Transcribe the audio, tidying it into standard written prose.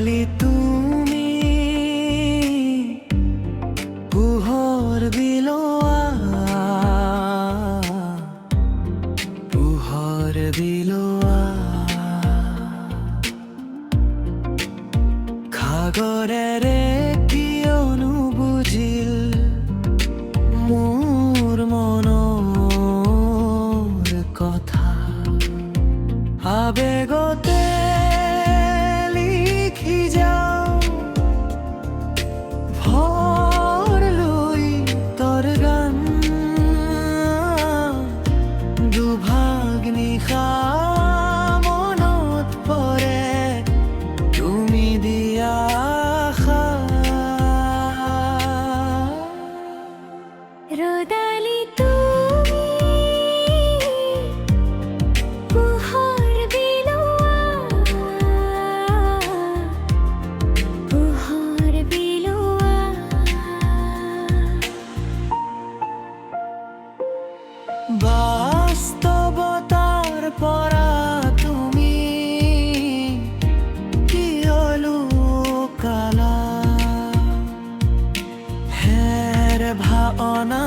ৰদালি তুমি পোহৰ বিলোৱা পোহৰ বিলোৱা সাগৰেৰে কিয়নো বুজিল মোৰ মনৰ কথা আবেগতে লিখি যাওঁ ভৰ লৈ তোৰ গান দুভাগ নিশা মনত পৰে তুমি দিয়া রদালি তুমি পোহর বিলোয়া পোহর বিলোয়া বাস্তবতাৰ পৰা তুমি কিয়লো কালা হেৰ ভাৱনা